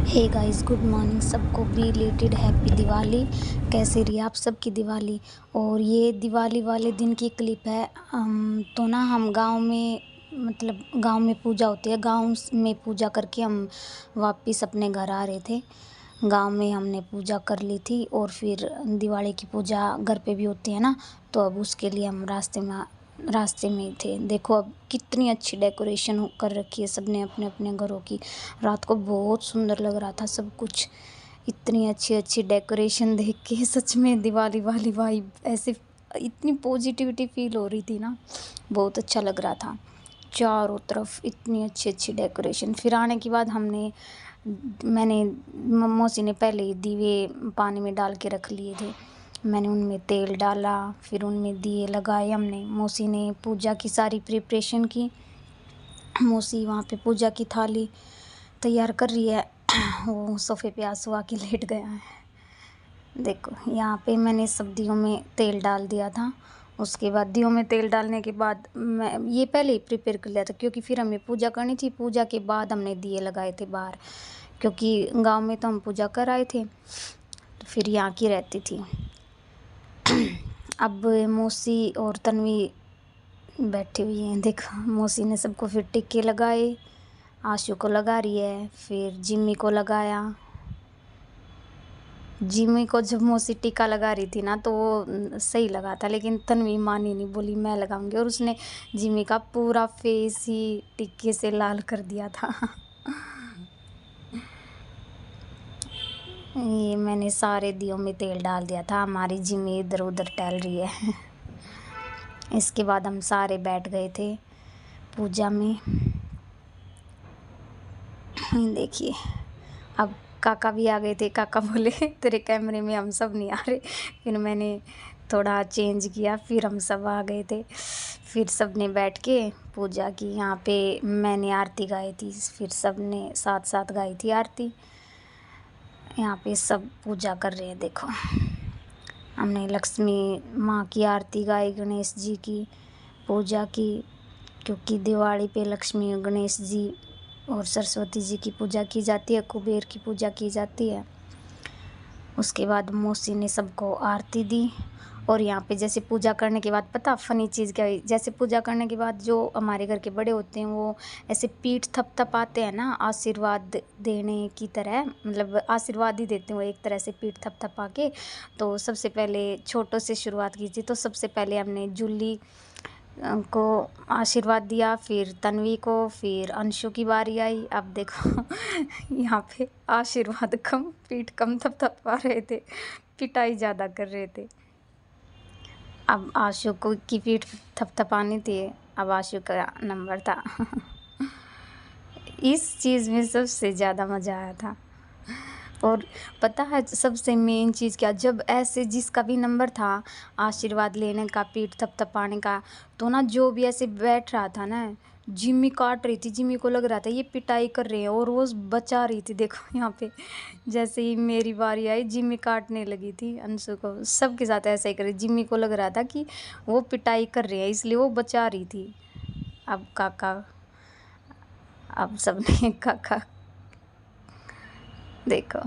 हे guys, good morning. सबको belated happy Diwali. कैसे रही आप सबकी दिवाली? और ये दिवाली वाले दिन की क्लिप है। तो ना हम गांव में, मतलब गांव में पूजा होती है। गांव में पूजा करके हम वापस अपने घर आ रहे थे। गांव में हमने पूजा कर ली थी और फिर दिवाली की पूजा घर पे भी होती है ना, तो अब उसके लिए हम रास्ते में ही थे। देखो अब कितनी अच्छी डेकोरेशन कर रखी है सबने अपने अपने घरों की। रात को बहुत सुंदर लग रहा था सब कुछ। इतनी अच्छी अच्छी डेकोरेशन देख के सच में दिवाली वाली वाइब, ऐसे इतनी पॉजिटिविटी फील हो रही थी ना, बहुत अच्छा लग रहा था। चारों तरफ इतनी अच्छी अच्छी डेकोरेशन। फिर आने के बाद मैंने मौसी ने पहले ही दीवे पानी में डाल के रख लिए थे। मैंने उनमें तेल डाला, फिर उनमें दिए लगाए हमने। मौसी ने पूजा की सारी प्रिपरेशन की। मौसी वहाँ पे पूजा की थाली तैयार कर रही है। वो सोफ़े पे आँसू आके लेट गया है। देखो यहाँ पे मैंने सब दियों में तेल डाल दिया था। उसके बाद दियों में तेल डालने के बाद मैं ये पहले ही प्रिपेयर कर लिया था, क्योंकि फिर हमें पूजा करनी थी। पूजा के बाद हमने दिए लगाए थे बाहर, क्योंकि गांव में तो हम पूजा कर आए थे, तो फिर यहाँ की रहती थी। अब मौसी और तन्वी बैठी हुई हैं। देखो मौसी ने सबको फिर टिक्के लगाए। आशु को लगा रही है, फिर जिम्मी को लगाया। जिम्मी को जब मौसी टीका लगा रही थी ना, तो वो सही लगा था, लेकिन तन्वी मानी नहीं, बोली मैं लगाऊंगी। और उसने जिम्मी का पूरा फेस ही टिक्के से लाल कर दिया था। ये मैंने सारे दियों में तेल डाल दिया था। हमारी जिम्मी इधर उधर टहल रही है। इसके बाद हम सारे बैठ गए थे पूजा में। देखिए अब काका भी आ गए थे। काका बोले तेरे कैमरे में हम सब नहीं आ रहे। फिर मैंने थोड़ा चेंज किया, फिर हम सब आ गए थे। फिर सब ने बैठ के पूजा की। यहाँ पे मैंने आरती गाई थी, फिर सब ने साथ साथ गाई थी आरती। यहाँ पे सब पूजा कर रहे हैं। देखो हमने लक्ष्मी माँ की आरती गाई, गणेश जी की पूजा की, क्योंकि दिवाली पे लक्ष्मी गणेश जी और सरस्वती जी की पूजा की जाती है, कुबेर की पूजा की जाती है। उसके बाद मौसी ने सबको आरती दी। और यहाँ पे जैसे पूजा करने के बाद, पता फ़नी चीज़ क्या हुई? जैसे पूजा करने के बाद जो हमारे घर के बड़े होते हैं, वो ऐसे पीठ थपथपाते हैं ना, आशीर्वाद देने की तरह, मतलब आशीर्वाद ही देते हैं वो एक तरह से पीठ थपथपा के। तो सबसे पहले छोटों से शुरुआत की थी, तो सबसे पहले हमने जूली को आशीर्वाद दिया, फिर तन्वी को, फिर अंशु की बारी आई। अब देखो यहाँ पे आशीर्वाद कम, पीठ कम थपथपा रहे थे, पिटाई ज़्यादा कर रहे थे। अब आशु को की पीठ थपथपानी थी, अब आशु का नंबर था। इस चीज़ में सबसे ज़्यादा मज़ा आया था। और पता है सबसे मेन चीज़ क्या, जब ऐसे जिसका भी नंबर था आशीर्वाद लेने का, पीठ थपथपाने का, तो ना जो भी ऐसे बैठ रहा था ना, जिम्मी काट रही थी। जिम्मी को लग रहा था ये पिटाई कर रहे हैं, और वो बचा रही थी। देखो यहाँ पे जैसे ही मेरी बारी आई, जिम्मी काटने लगी थी अंशु को। सबके साथ ऐसा ही करे। जिम्मी को लग रहा था कि वो पिटाई कर रहे हैं, इसलिए वो बचा रही थी। अब काका, अब सबने काका देखो।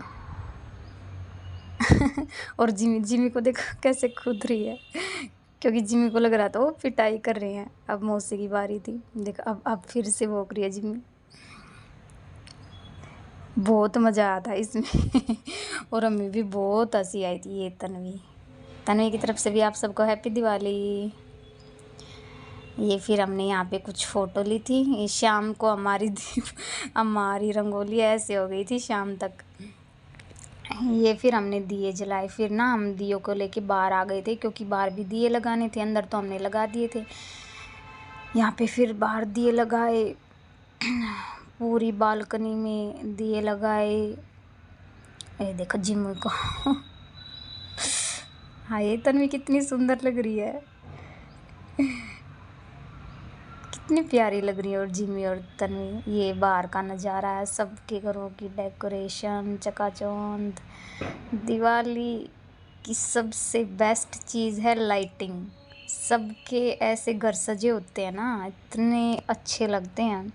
और जिमी को देखो कैसे कूद रही है, क्योंकि जिमी को लग रहा था वो पिटाई कर रहे हैं। अब मौसी की बारी थी। देखो अब फिर से भौंक रही है जिमी। बहुत मज़ा आया था इसमें। और हमें भी बहुत हंसी आई थी। ये तन्वी की तरफ से भी आप सबको हैप्पी दिवाली। ये फिर हमने यहाँ पे कुछ फ़ोटो ली थी। ये शाम को हमारी रंगोली ऐसे हो गई थी शाम तक। ये फिर हमने दिए जलाए। फिर ना हम दियों को लेके बाहर आ गए थे, क्योंकि बाहर भी दिए लगाने थे। अंदर तो हमने लगा दिए थे। यहाँ पे फिर बाहर दिए लगाए, पूरी बालकनी में दिए लगाए। ये देखो जिम्मी को। हाँ ये तन्वी कितनी सुंदर लग रही है, कितनी प्यारी लग रही है। और जिम्मी और तन्वी, ये बाहर का नज़ारा है, सबके घरों की डेकोरेशन, चकाचौंध। दिवाली की सबसे बेस्ट चीज़ है लाइटिंग। सबके ऐसे घर सजे होते हैं ना, इतने अच्छे लगते हैं।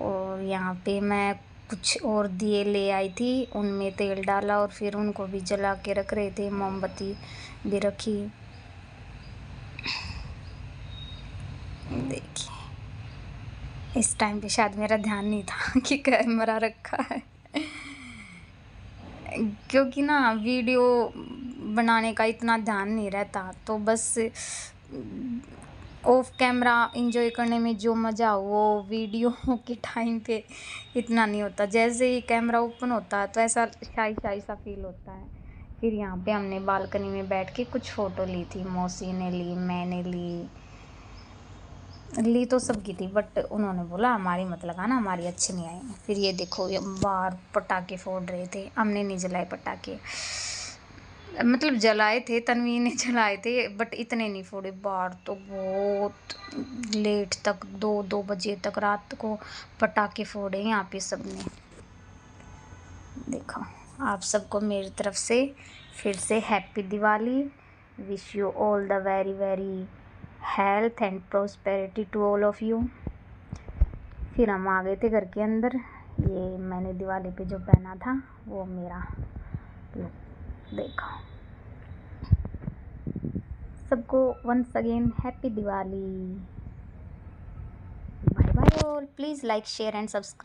और यहाँ पे मैं कुछ और दिए ले आई थी, उनमें तेल डाला और फिर उनको भी जला के रख रहे थे, मोमबत्ती भी रखी। देखिए, इस टाइम पे शायद मेरा ध्यान नहीं था कि कैमरा रखा है, क्योंकि ना वीडियो बनाने का इतना ध्यान नहीं रहता, तो बस ऑफ कैमरा एंजॉय करने में जो मज़ा वो वीडियो के टाइम पे इतना नहीं होता। जैसे ही कैमरा ओपन होता है तो ऐसा शाई शाई सा फील होता है। फिर यहाँ पे हमने बालकनी में बैठ के कुछ फ़ोटो ली थी, मौसी ने ली, मैंने ली तो सबकी थी, बट उन्होंने बोला हमारी मत लगाना, हमारी अच्छी नहीं आई। फिर ये देखो, ये बाहर पटाखे फोड़ रहे थे, हमने नहीं जलाए पटाखे, मतलब जलाए थे, तन्वी ने जलाए थे, बट इतने नहीं फोड़े। बाहर तो बहुत लेट तक 2-2 बजे तक रात को पटाखे फोड़े यहाँ पे सबने। देखो, आप सबको मेरी तरफ से फिर से happy Diwali. Wish you all the very very health and prosperity to all of you. फिर हम आ गए थे घर के अंदर। ये मैंने दिवाली पे जो पहना था वो मेरा लुक देखो। सबको once again happy Diwali. Bye bye all. Please like share and subscribe.